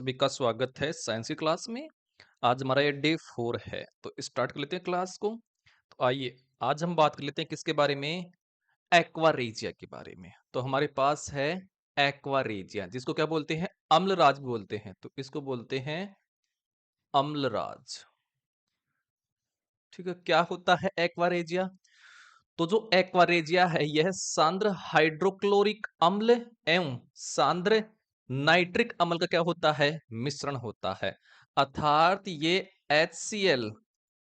सभी का स्वागत है साइंस की क्लास में। आज हमारा ये डे 4 है, तो स्टार्ट कर लेते हैं क्लास को। तो आइए, आज हम बात कर लेते हैं किसके बारे में? एक्वारेजिया के बारे में। तो हमारे पास है एक्वारेजिया, जिसको क्या बोलते हैं? अम्लराज बोलते हैं। तो इसको बोलते हैं अम्लराज। ठीक है, क्या होता है एक्वारेजिया? तो जो एक्वारेजिया है यह सान्द्र हाइड्रोक्लोरिक अम्ल एवं सान्द्र नाइट्रिक अम्ल का क्या होता है? मिश्रण होता है। अर्थात ये HCl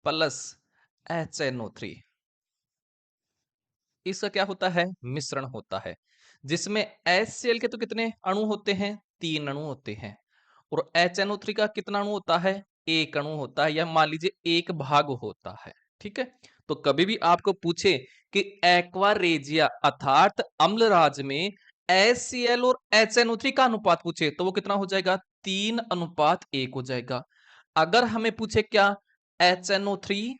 प्लस HNO3, इसका क्या होता है? मिश्रण होता है, जिसमें HCl के तो कितने अणु होते हैं? 3 अणु होते हैं। और HNO3 का कितना अणु होता है? 1 अणु होता है, या मान लीजिए 1 भाग होता है। ठीक है, तो कभी भी आपको पूछे कि एक्वारेजिया अर्थात अम्लराज में HCl और HNO3 का अनुपात पूछे, तो वो कितना हो जाएगा? 3:1 हो जाएगा। अगर हमें पूछे क्या HNO3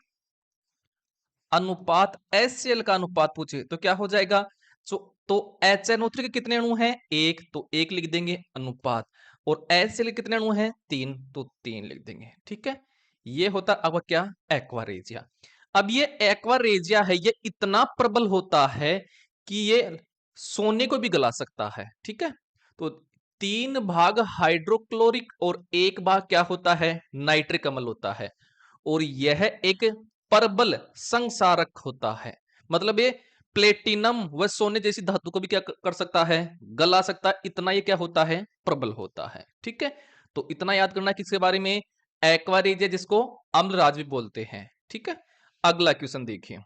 अनुपात HCl का अनुपात पूछे, तो क्या हो जाएगा? तो HNO3 के कितने अणु हैं? 1, तो 1 लिख देंगे अनुपात। और HCl के कितने अणु हैं? 3, तो 3 लिख देंगे। ठीक है, ये होता अब क्या? एक्वारेजिया। अब ये एक्वारेजिया है, ये इतना प्रबल होता है कि ये सोने को भी गला सकता है। ठीक है, तो 3 भाग हाइड्रोक्लोरिक और 1 भाग क्या होता है? नाइट्रिक अम्ल होता है। और यह एक प्रबल संक्षारक होता है। मतलब ये प्लेटिनम व सोने जैसी धातु को भी क्या कर सकता है? गला सकता है। इतना ये क्या होता है? प्रबल होता है। ठीक है, तो इतना याद करना किसके बारे में? एक्वारेजिया, जिसको अम्लराज भी बोलते हैं। ठीक है, अगला क्वेश्चन देखिए।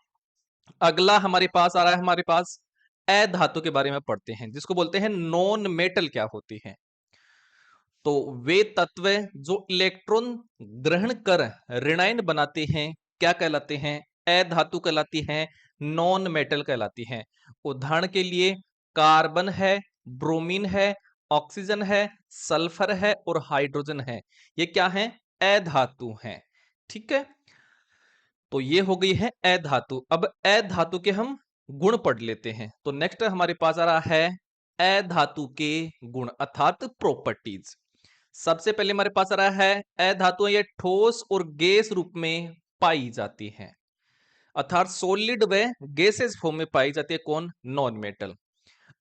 अगला हमारे पास आ रहा है, हमारे पास अधातु के बारे में पढ़ते हैं, जिसको बोलते हैं नॉन मेटल क्या होती है। तो वे तत्व जो इलेक्ट्रॉन ग्रहण कर ऋणायन बनाते हैं क्या कहलाते हैं? अधातु कहलाती हैं, नॉन मेटल कहलाती हैं। उदाहरण के लिए कार्बन है, ब्रोमीन है, ऑक्सीजन है, सल्फर है और हाइड्रोजन है। ये क्या है? अधातु हैं। ठीक है, तो ये हो गई है अधातु। अब अधातु के हम गुण पढ़ लेते हैं। तो नेक्स्ट हमारे पास आ रहा है अधातु के गुण अर्थात प्रॉपर्टीज। सबसे पहले हमारे पास आ रहा है अधातु, ये ठोस और गैस रूप में पाई जाती है, अर्थात सॉलिड व गैसेस फॉर्म में पाई जाती है। कौन? Non metal.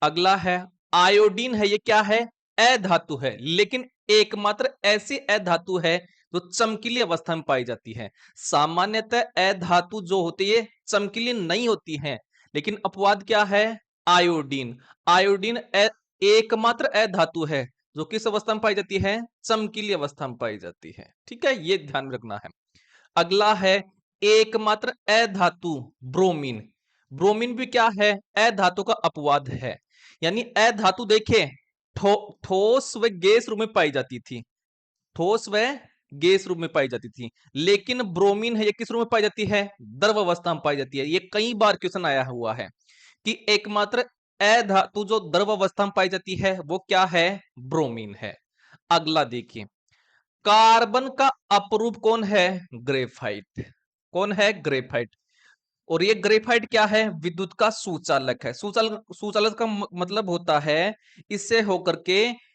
अगला है आयोडीन है, ये क्या है? अधातु है, लेकिन एकमात्र ऐसी अधातु है जो चमकीली अवस्था में पाई जाती है। सामान्यतः अधातु जो होती है चमकीली नहीं होती है, लेकिन अपवाद क्या है? आयोडीन। आयोडीन एकमात्र अधातु है जो किस अवस्था में पाई जाती है? चमकीली अवस्था में पाई जाती है। ठीक है, ये ध्यान में रखना है। अगला है एकमात्र अधातु ब्रोमीन। ब्रोमीन भी क्या है? अधातु का अपवाद है। यानी अधातु देखें, ठोस व गैस रूप में पाई जाती थी, ठोस व गैस रूप में पाई जाती थी, लेकिन ब्रोमीन है ये किस रूप में पाई जाती है? द्रव अवस्था में पाई जाती है। ये कई बार क्वेश्चन आया हुआ है कि एकमात्र अधातु जो द्रव अवस्था में पाई जाती है वो क्या है? ब्रोमीन है। अगला देखिए, कार्बन का अपरूप कौन है? ग्रेफाइट। कौन है? ग्रेफाइट। और ये ग्रेफाइट क्या है? विद्युत का सुचालक है। सुचालक का मतलब होता है इससे होकर के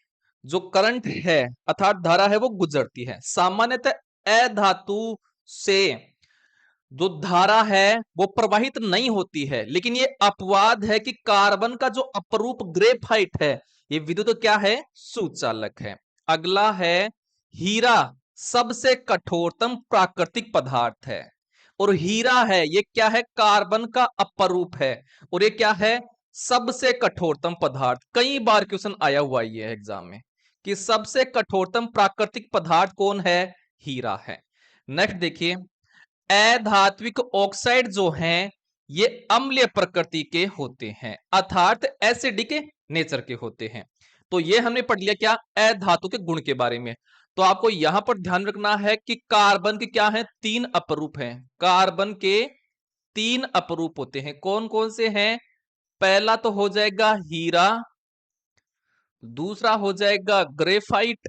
जो करंट है अर्थात धारा है वो गुजरती है। सामान्यतः अधातु से जो धारा है वो प्रवाहित नहीं होती है, लेकिन ये अपवाद है कि कार्बन का जो अपरूप ग्रेफाइट है ये विद्युत क्या है? सुचालक है। अगला है हीरा, सबसे कठोरतम प्राकृतिक पदार्थ है। और हीरा है ये क्या है? कार्बन का अपरूप है। और ये क्या है? सबसे कठोरतम पदार्थ। कई बार क्वेश्चन आया हुआ है एग्जाम में कि सबसे कठोरतम प्राकृतिक पदार्थ कौन है? हीरा है। नेक्स्ट देखिए, अधात्विक ऑक्साइड जो हैं ये अम्लीय प्रकृति के होते हैं, अर्थात एसिडिक नेचर के होते हैं। तो ये हमने पढ़ लिया क्या? अधातु के गुण के बारे में। तो आपको यहां पर ध्यान रखना है कि कार्बन के क्या है? 3 अपरूप हैं। कार्बन के 3 अपरूप होते हैं। कौन कौन से हैं? पहला तो हो जाएगा हीरा, दूसरा हो जाएगा ग्रेफाइट,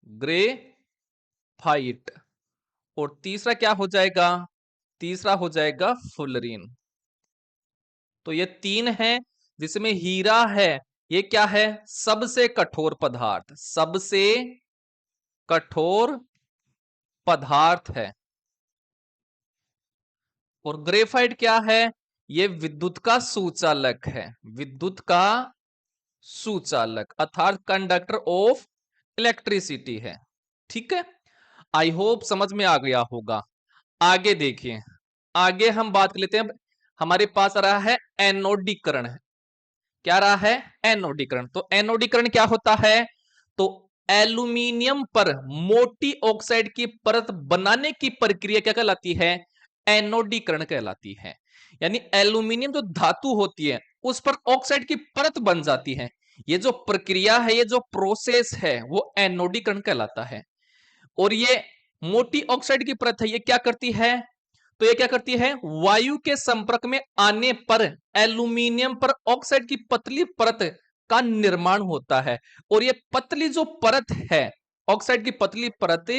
ग्रेफाइट, और तीसरा क्या हो जाएगा? तीसरा हो जाएगा फुलरीन। तो ये 3 हैं, जिसमें हीरा है ये क्या है? सबसे कठोर पदार्थ, सबसे कठोर पदार्थ है। और ग्रेफाइट क्या है? ये विद्युत का सुचालक है, विद्युत का सुचालक अर्थात कंडक्टर ऑफ इलेक्ट्रिसिटी है। ठीक है, आई होप समझ में आ गया होगा। आगे देखिए, आगे हम बात कर लेते हैं। हमारे पास आ रहा है एनोडीकरण। क्या रहा है? एनोडीकरण। तो एनोडीकरण क्या होता है? तो एल्यूमिनियम पर मोटी ऑक्साइड की परत बनाने की प्रक्रिया क्या कहलाती है? एनोडीकरण कहलाती है। यानी एल्यूमिनियम जो धातु होती है उस पर ऑक्साइड की परत बन जाती है। ये जो प्रक्रिया है, ये जो प्रोसेस है, वो एनोडीकरण कहलाता है। और ये मोटी ऑक्साइड की परत है, ये क्या करती है? तो ये क्या करती है? वायु के संपर्क में आने पर एल्यूमिनियम पर ऑक्साइड की पतली परत का निर्माण होता है। और ये पतली जो परत है, ऑक्साइड की पतली परत,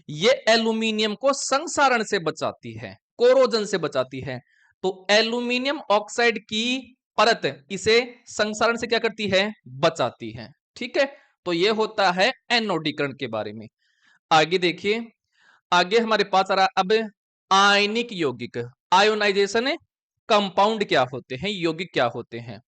ये एल्यूमिनियम को संक्षारण से बचाती है, कोरोजन से बचाती है। तो एल्यूमिनियम ऑक्साइड की परत इसे संक्षारण से क्या करती है? बचाती है। ठीक है, तो ये होता है एनोडीकरण के बारे में। आगे देखिए, आगे हमारे पास आ रहा अब आयनिक यौगिक। आयोनाइजेशन कंपाउंड क्या होते हैं, यौगिक क्या होते हैं?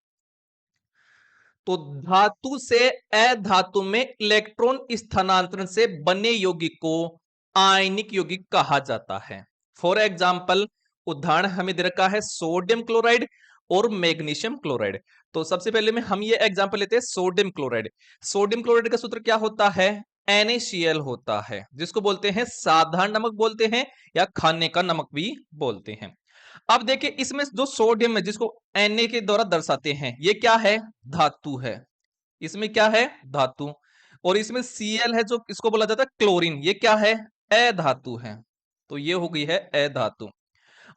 तो धातु से अधातु में इलेक्ट्रॉन स्थानांतरण से बने यौगिक को आयनिक यौगिक कहा जाता है। फॉर एग्जाम्पल, उदाहरण हमें दे रखा है सोडियम क्लोराइड और मैग्नीशियम क्लोराइड। तो सबसे पहले में हम ये एग्जांपल लेते हैं सोडियम क्लोराइड। सोडियम क्लोराइड का सूत्र क्या होता है? NaCl होता है, जिसको बोलते हैं साधारण नमक बोलते हैं या खाने का नमक भी बोलते हैं। अब देखिए, इसमें जो सोडियम है जिसको Na के द्वारा दर्शाते हैं, ये क्या है? धातु है। इसमें क्या है? धातु। और इसमें Cl है जो इसको बोला जाता है क्लोरीन, ये क्या है? अधातु है। तो ये हो गई है अधातु।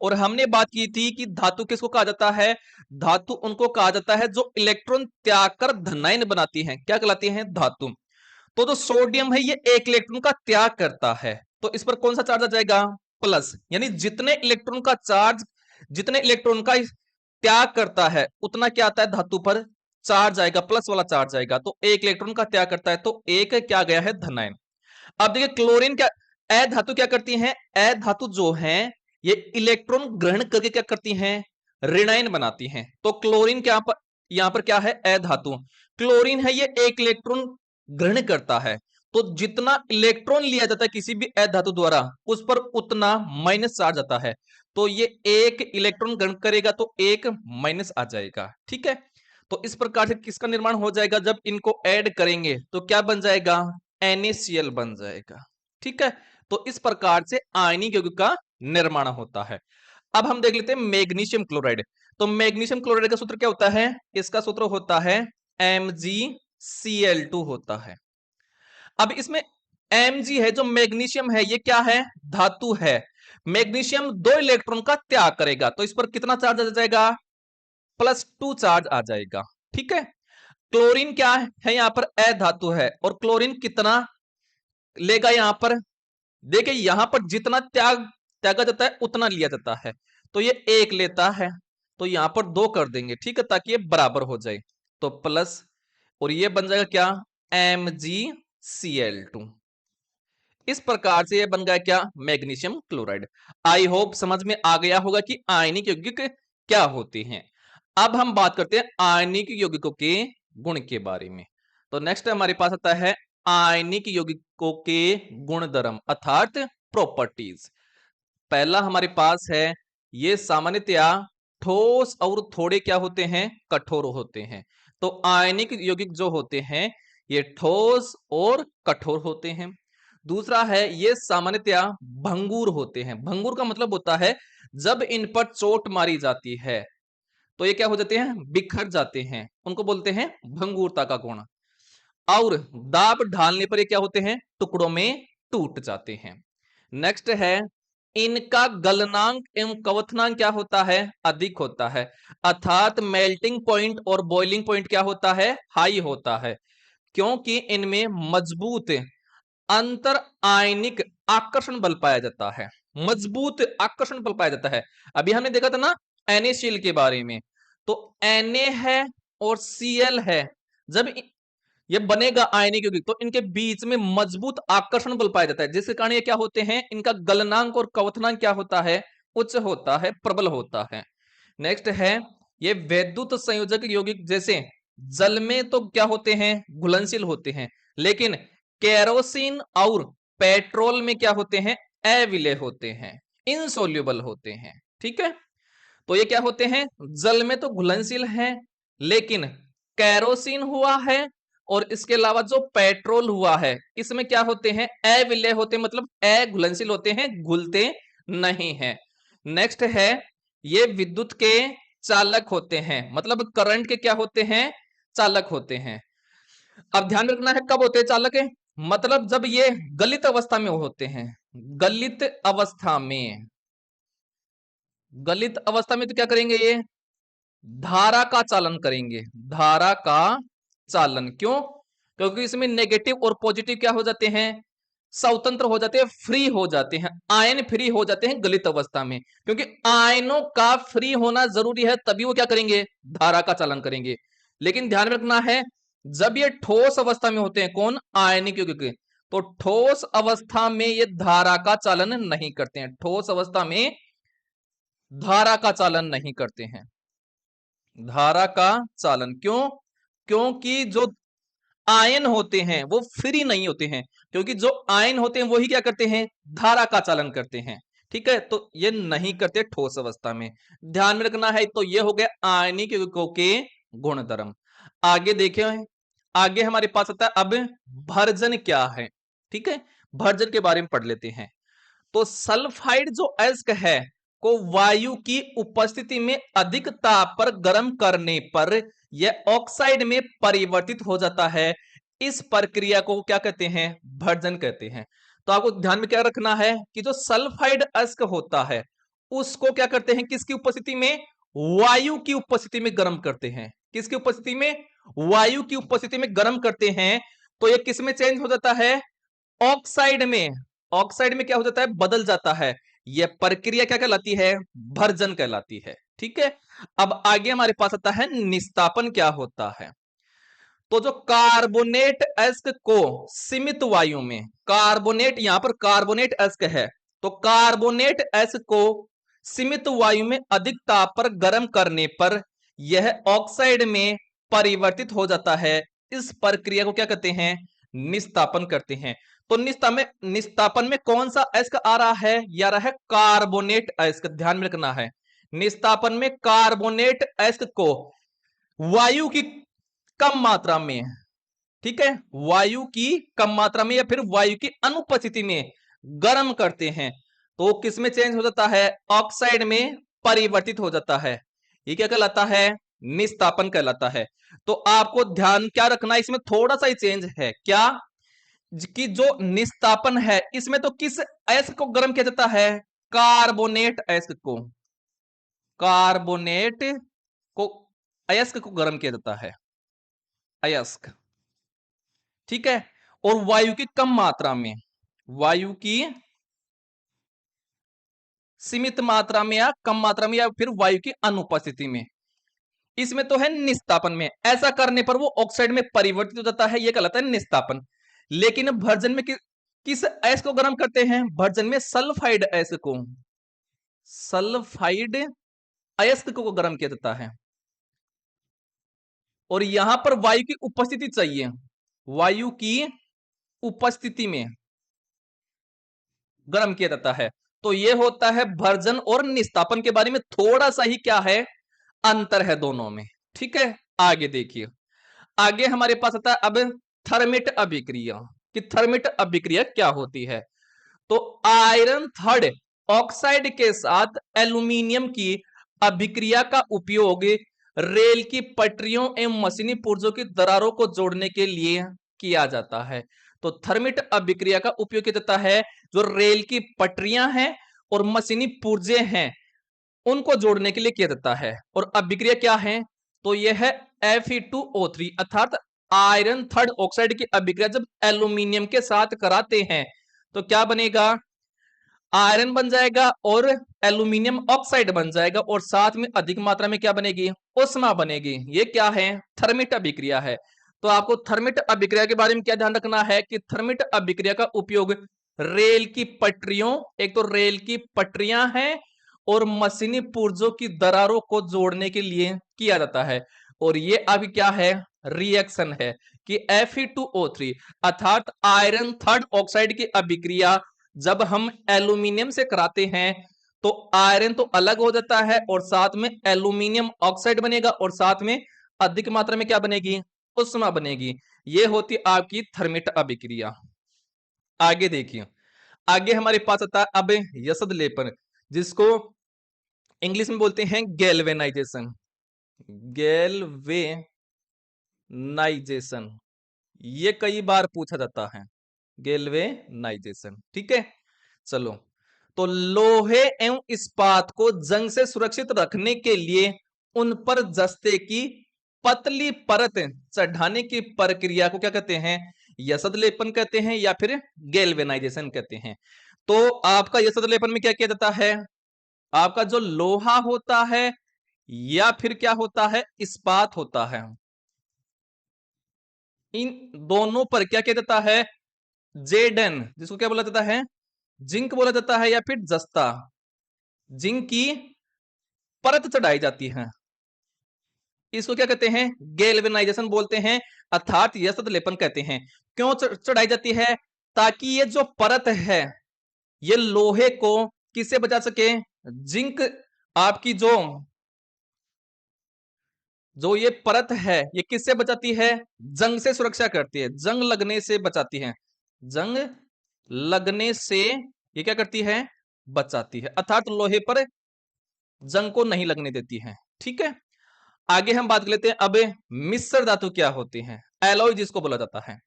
और हमने बात की थी कि धातु किसको कहा जाता है? धातु उनको कहा जाता है जो इलेक्ट्रॉन त्याग कर धनायन बनाती हैं। क्या कहलाती हैं? धातु। तो जो सोडियम है ये एक इलेक्ट्रॉन का त्याग करता है, तो इस पर कौन सा चार्ज आ जाएगा? प्लस। यानी जितने इलेक्ट्रॉन का चार्ज, जितने इलेक्ट्रॉन का त्याग करता है उतना क्या आता है धातु पर? चार्ज आएगा, प्लस वाला चार्ज आएगा। तो एक इलेक्ट्रॉन का त्याग करता है तो एक क्या गया है? धनायन। अब देखिए क्लोरीन क्या, अधातु क्या करती हैं? अधातु जो है ये इलेक्ट्रॉन ग्रहण करके क्या करती हैं? ऋणायन बनाती हैं। तो क्लोरीन क्या पर, यहां पर क्या है? अधातु। क्लोरीन है ये एक इलेक्ट्रॉन ग्रहण करता है। तो जितना इलेक्ट्रॉन लिया जाता है किसी भी अधातु द्वारा उस पर उतना माइनस चार्ज आता है। तो ये एक इलेक्ट्रॉन ग्रहण करेगा तो एक माइनस आ जाएगा। ठीक है, तो इस प्रकार से किसका निर्माण हो जाएगा? जब इनको ऐड करेंगे तो क्या बन जाएगा? NaCl बन जाएगा। ठीक है, तो इस प्रकार से आयनिक यौगिक का निर्माण होता है। अब हम देख लेते हैं मैग्नीशियम क्लोराइड। तो मैग्नीशियम क्लोराइड का सूत्र क्या होता है? इसका सूत्र होता है MgCl2 होता है। अब इसमें Mg है जो मैग्नीशियम है, ये क्या है? धातु है। मैग्नीशियम 2 इलेक्ट्रॉन का त्याग करेगा तो इस पर कितना चार्ज आ जाएगा? +2 चार्ज आ जाएगा। ठीक है, क्लोरीन क्या है? यहां पर अधातु है और क्लोरीन कितना लेगा यहां पर? देखिए यहां पर जितना त्यागा जाता है उतना लिया जाता है। तो ये एक लेता है तो यहां पर 2 कर देंगे। ठीक है, ताकि ये बराबर हो जाए। तो प्लस, और ये बन जाएगा क्या? MgCl2। इस प्रकार से ये बन गया क्या? Magnesium chloride. आई होप समझ में आ गया होगा कि आयनिक यौगिक क्या होते हैं। अब हम बात करते हैं आयनिक यौगिकों के गुण के बारे में। तो नेक्स्ट हमारे पास आता है आयनिक यौगिकों के गुणधर्म अर्थात प्रॉपर्टीज। पहला हमारे पास है, ये सामान्यतया ठोस और थोड़े क्या होते हैं? कठोर होते हैं। तो आयनिक यौगिक जो होते हैं ये ठोस और कठोर होते हैं। दूसरा है, ये सामान्यतया भंगुर होते हैं। भंगुर का मतलब होता है जब इन पर चोट मारी जाती है तो ये क्या हो जाते हैं? बिखर जाते हैं। उनको बोलते हैं भंगुरता का गुण। और दाब ढालने पर ये क्या होते हैं? टुकड़ों में टूट जाते हैं। नेक्स्ट है, इनका गलनांक एवं क्वथनांक क्या होता है? अधिक होता है। अर्थात मेल्टिंग पॉइंट और बॉइलिंग पॉइंट क्या होता है? हाई होता है, क्योंकि इनमें मजबूत अंतर आयनिक आकर्षण बल पाया जाता है। मजबूत आकर्षण बल पाया जाता है। अभी हमने देखा था ना NaCl के बारे में। तो Na है और Cl है, जब ये बनेगा आयनिक यौगिक, तो इनके बीच में मजबूत आकर्षण बल पाया जाता है, जिसके कारण ये क्या होते हैं, इनका गलनांक और क्वथनांक क्या होता है, उच्च होता है, प्रबल होता है। नेक्स्ट है, ये वैद्युत संयोजक यौगिक जैसे जल में तो क्या होते हैं, घुलनशील होते हैं, लेकिन केरोसिन और पेट्रोल में क्या होते हैं, अविलेय होते हैं, इनसोल्यूबल होते हैं। ठीक है, तो ये क्या होते हैं, जल में तो घुलनशील है, लेकिन कैरोसिन हुआ है और इसके अलावा जो पेट्रोल हुआ है इसमें क्या होते हैं, अविलेय होते हैं, मतलब अघुलनशील होते हैं, घुलते नहीं है। नेक्स्ट है, ये विद्युत के चालक होते हैं, मतलब करंट के क्या होते हैं, चालक होते हैं। अब ध्यान रखना है कब होते हैं चालक है, मतलब जब ये गलित अवस्था में होते हैं, गलित अवस्था में, गलित अवस्था में तो क्या करेंगे, ये धारा का चालन करेंगे, धारा का चालन। क्यों, क्योंकि इसमें नेगेटिव और पॉजिटिव क्या हो जाते हैं, स्वतंत्र हो जाते हैं, फ्री हो जाते हैं, आयन फ्री हो जाते हैं गलित अवस्था में, क्योंकि आयनों का फ्री होना जरूरी है, तभी वो क्या करेंगे, धारा का चालन करेंगे। लेकिन ध्यान में रखना है, जब ये ठोस अवस्था में होते हैं, कौन, आयनिक यौगिक, तो ठोस अवस्था में ये धारा का चालन नहीं करते हैं, ठोस अवस्था में धारा का चालन नहीं करते हैं, धारा का चालन। क्यों, क्योंकि जो आयन होते हैं वो फ्री नहीं होते हैं, क्योंकि जो आयन होते हैं वही क्या करते हैं, धारा का चालन करते हैं। ठीक है, तो ये नहीं करते ठोस अवस्था में, ध्यान में रखना है। तो ये हो गया आयनिक यौगिकों के गुणधर्म। आगे देखें, आगे हमारे पास आता है अब भर्जन क्या है। ठीक है, भर्जन के बारे में पढ़ लेते हैं। तो सल्फाइड जो अयस्क है को वायु की उपस्थिति में अधिक ताप पर गर्म करने पर यह ऑक्साइड में परिवर्तित हो जाता है। इस प्रक्रिया को क्या कहते हैं, भर्जन कहते हैं। तो आपको ध्यान में क्या रखना है कि जो सल्फाइड अयस्क होता है उसको क्या करते हैं, किसकी उपस्थिति में, वायु की उपस्थिति में गर्म करते हैं, किसकी उपस्थिति में, वायु की उपस्थिति में गर्म करते हैं। तो यह किस में चेंज हो जाता है, ऑक्साइड में, ऑक्साइड में क्या हो जाता है, बदल जाता है। यह प्रक्रिया क्या कहलाती है, भर्जन कहलाती है। ठीक है, अब आगे हमारे पास आता है निस्तापन क्या होता है। तो जो कार्बोनेट अयस्क को सीमित वायु में, कार्बोनेट, यहां पर कार्बोनेट अयस्क है, तो कार्बोनेट अयस्क को सीमित वायु में अधिक ताप पर गर्म करने पर यह ऑक्साइड में परिवर्तित हो जाता है। इस प्रक्रिया को क्या कहते हैं, निस्तापन करते हैं। तो निस्तापन में कौन सा अयस्क आ रहा है, या रहा है कार्बोनेट अयस्क, ध्यान में रखना है। निस्तापन में कार्बोनेट अयस्क को वायु की कम मात्रा में, ठीक है, वायु की कम मात्रा में या फिर वायु की अनुपस्थिति में गर्म करते हैं, तो किसमें चेंज हो जाता है, ऑक्साइड में परिवर्तित हो जाता है। ये क्या कहलाता है, निस्तापन कहलाता है। तो आपको ध्यान क्या रखना है, इसमें थोड़ा सा ही चेंज है, क्या कि जो निस्तापन है इसमें तो किस अयस्क को गर्म किया जाता है, कार्बोनेट अयस्क को, कार्बोनेट को, अयस्क को गर्म किया जाता है, अयस्क। ठीक है, और वायु की कम मात्रा में, वायु की सीमित मात्रा में या कम मात्रा में या फिर वायु की अनुपस्थिति में, इसमें तो है निस्तापन में। ऐसा करने पर वो ऑक्साइड में परिवर्तित हो जाता है, यह कहलाता है निस्तापन। लेकिन भर्जन में किस अयस्क को गर्म करते हैं, भर्जन में सल्फाइड अयस्क को, सल्फाइड अयस्क को गर्म किया जाता है। और यहां पर वायु की उपस्थिति चाहिए, वायु की उपस्थिति में गर्म किया जाता है। तो यह होता है भर्जन और निस्तापन के बारे में थोड़ा सा ही क्या है, अंतर है दोनों में। ठीक है, आगे देखिए, आगे हमारे पास आता है अब थर्मिट अभिक्रिया, कि थर्मिट अभिक्रिया क्या होती है। तो आयरन थर्ड ऑक्साइड के साथ एल्यूमिनियम की अभिक्रिया का उपयोग रेल की पटरियों एवं मशीनी पुर्जों की दरारों को जोड़ने के लिए किया जाता है। तो थर्मिट अभिक्रिया का उपयोग किया जाता है जो रेल की पटरियां हैं और मशीनी पुर्जे हैं उनको जोड़ने के लिए किया जाता है। और अभिक्रिया क्या है, तो यह है Fe2O3 अर्थात आयरन थर्ड ऑक्साइड की अभिक्रिया जब एल्यूमिनियम के साथ कराते हैं तो क्या बनेगा, आयरन बन जाएगा और एल्यूमिनियम ऑक्साइड बन जाएगा, और साथ में अधिक मात्रा में क्या बनेगी, उष्मा बनेगी। ये क्या है, थर्मिट अभिक्रिया है। तो आपको थर्मिट अभिक्रिया के बारे में क्या ध्यान रखना है कि थर्मिट अभिक्रिया का उपयोग रेल की पटरियों, एक तो रेल की पटरियां हैं और मशीनी पुर्जों की दरारों को जोड़ने के लिए किया जाता है। और ये अभी क्या है, रिएक्शन है कि Fe2O3 अर्थात आयरन थर्ड ऑक्साइड की अभिक्रिया जब हम एल्यूमिनियम से कराते हैं तो आयरन तो अलग हो जाता है और साथ में एल्यूमिनियम ऑक्साइड बनेगा और साथ में अधिक मात्रा में क्या बनेगी, उष्मा बनेगी। ये होती आपकी थर्मिट अभिक्रिया। आगे देखिए, आगे हमारे पास आता है अब यसद लेपन, जिसको इंग्लिश में बोलते हैं गैल्वेनाइजेशन। गैल्वेनाइजेशन ये कई बार पूछा जाता है, गैल्वेनाइजेशन। ठीक है, चलो। तो लोहे एवं इस्पात को जंग से सुरक्षित रखने के लिए उन पर जस्ते की पतली परत चढ़ाने की प्रक्रिया को क्या कहते हैं, यसद लेपन कहते हैं या फिर गैल्वेनाइजेशन कहते हैं। तो आपका यसद लेपन में क्या किया जाता है, आपका जो लोहा होता है या फिर क्या होता है, इस्पात होता है, इन दोनों पर क्या किया जाता है, जेडन, जिसको क्या बोला जाता है, जिंक बोला जाता है या फिर जस्ता, जिंक की परत चढ़ाई जाती है। इसको क्या कहते हैं, गैल्वेनाइजेशन बोलते हैं अर्थात यसद लेपन कहते हैं। क्यों चढ़ाई जाती है, ताकि ये जो परत है ये लोहे को किससे बचा सके, जिंक आपकी जो जो ये परत है ये किससे बचाती है, जंग से सुरक्षा करती है, जंग लगने से बचाती है, जंग लगने से ये क्या करती है, बचाती है, अर्थात लोहे पर जंग को नहीं लगने देती है। ठीक है, आगे हम बात कर लेते हैं अब मिश्र धातु क्या होती हैं, एलॉय जिसको बोला जाता है।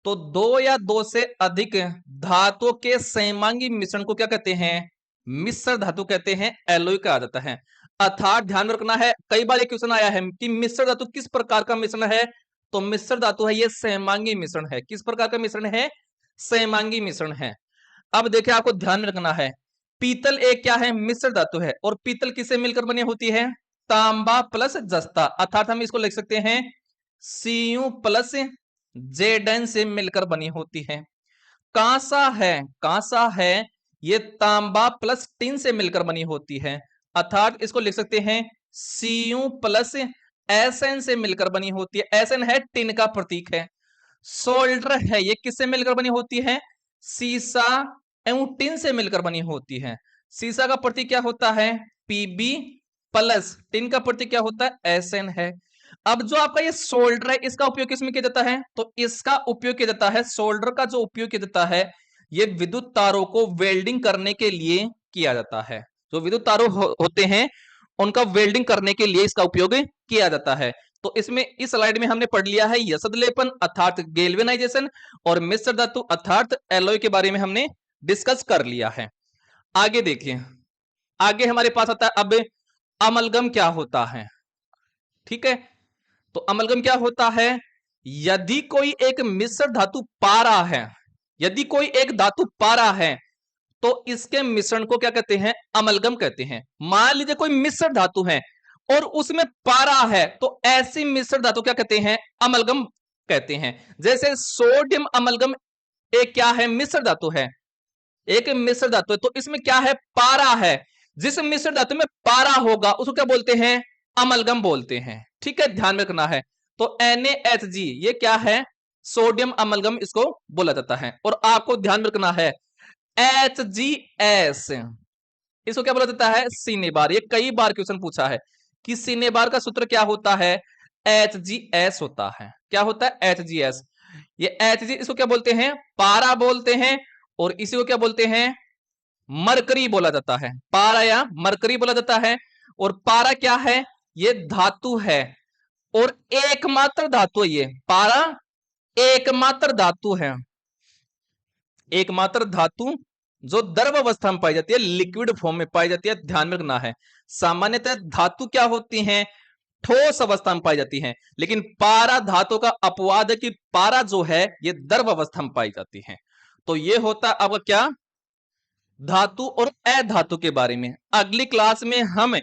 तो दो या दो से अधिक धातुओं के सहमांगी मिश्रण को क्या कहते हैं, मिश्र धातु कहते हैं, एलॉय कहा जाता है। अर्थात ध्यान रखना है, कई बार ये क्वेश्चन आया है कि मिश्र धातु किस प्रकार का मिश्रण है, तो मिश्र धातु है ये सहमांगी मिश्रण है। किस प्रकार का मिश्रण है, सहमांगी मिश्रण है। अब देखिए आपको ध्यान में रखना है, पीतल एक क्या है, मिश्र धातु है, और पीतल किससे मिलकर बनी होती है, तांबा प्लस जस्ता, अर्थात हम इसको लिख सकते हैं Cu प्लस जेडन से मिलकर बनी होती है। कांसा है, कांसा है ये तांबा प्लस टिन से मिलकर बनी होती है, अर्थात इसको लिख सकते हैं Cu प्लस Sn से मिलकर बनी होती है। Sn है टिन का प्रतीक है। सोल्डर है ये किससे मिलकर बनी होती है, सीसा एवं टिन से मिलकर बनी होती है। सीसा का प्रतीक क्या होता है, Pb प्लस टिन का प्रतीक क्या होता है, Sn है। अब जो आपका ये सोल्डर है इसका उपयोग किसमें किया जाता है, तो इसका उपयोग किया जाता है, सोल्डर का जो उपयोग किया जाता है ये विद्युत तारों को वेल्डिंग करने के लिए किया जाता है। जो विद्युत तारों होते हैं उनका वेल्डिंग करने के लिए इसका उपयोग किया जाता है। तो इसमें इस स्लाइड में हमने पढ़ लिया है यसद लेपन अर्थात गैल्वेनाइजेशन और मिश्र धातु अर्थात एलॉय के बारे में हमने डिस्कस कर लिया है। आगे देखिए, आगे हमारे पास आता है अब अमलगम क्या होता है। ठीक है, तो अमलगम क्या होता है, यदि कोई एक मिश्र धातु पारा है, यदि कोई एक धातु पारा है तो इसके मिश्रण को क्या कहते हैं, अमलगम कहते हैं। मान लीजिए कोई मिश्र धातु है और उसमें पारा है तो ऐसी मिश्र धातु क्या कहते हैं, अमलगम कहते हैं। जैसे सोडियम अमलगम एक क्या है, मिश्र धातु है, एक मिश्र धातु है, तो इसमें क्या है, पारा है। जिस मिश्र धातु में पारा होगा उसको क्या बोलते हैं, अमलगम बोलते हैं। ठीक है, ध्यान में रखना है। तो NaHG ये क्या है, सोडियम अमलगम इसको बोला जाता है। और आपको ध्यान में रखना है HGS इसको क्या बोला जाता है, सिनेबार। ये कई बार क्वेश्चन पूछा है कि सिनेबार का सूत्र क्या होता है, HGS होता है। क्या होता है, HGS। ये HG इसको क्या बोलते हैं, पारा बोलते हैं, और इसी को क्या बोलते हैं, मरकरी बोला जाता है। पारा या मरकरी बोला जाता है। और पारा क्या है, ये धातु है और एकमात्र धातु है। ये पारा एकमात्र धातु है, एकमात्र धातु जो द्रव अवस्था में पाई जाती है, लिक्विड फॉर्म में पाई जाती है। ध्यान में रखना है, सामान्यतः धातु क्या होती हैं, ठोस अवस्था में पाई जाती हैं, लेकिन पारा धातु का अपवाद है कि पारा जो है ये द्रव अवस्था में पाई जाती है। तो ये होता है अब क्या, धातु और अधातु के बारे में। अगली क्लास में हम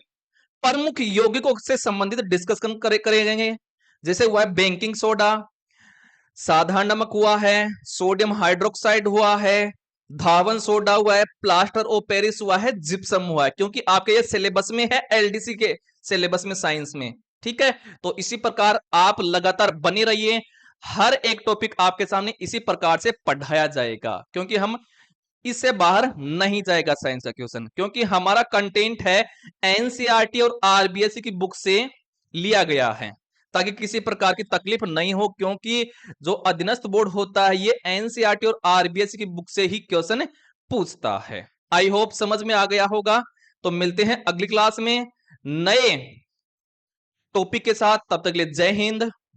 प्रमुख यौगिकों से संबंधित डिस्कशन करेंगे, जैसे हुआ बैंकिंग सोडा, साधारण नमक हुआ है, सोडियम हाइड्रोक्साइड हुआ है, धावन सोडा हुआ है, प्लास्टर ऑफ पेरिस हुआ है, जिप्सम हुआ है, क्योंकि आपके ये सिलेबस में है, एलडीसी के सिलेबस में, साइंस में। ठीक है, तो इसी प्रकार आप लगातार बने रहिए, हर एक टॉपिक आपके सामने इसी प्रकार से पढ़ाया जाएगा, क्योंकि हम इससे बाहर नहीं जाएगा साइंस का क्वेश्चन, क्योंकि हमारा कंटेंट है एनसीईआरटी और आरबीएससी की बुक से लिया गया है, ताकि किसी प्रकार की तकलीफ नहीं हो, क्योंकि जो अधीनस्थ बोर्ड होता है ये एनसीईआरटी और आरबीएससी की बुक से ही क्वेश्चन पूछता है। आई होप समझ में आ गया होगा। तो मिलते हैं अगली क्लास में नए टॉपिक के साथ, तब तक के लिए जय हिंद,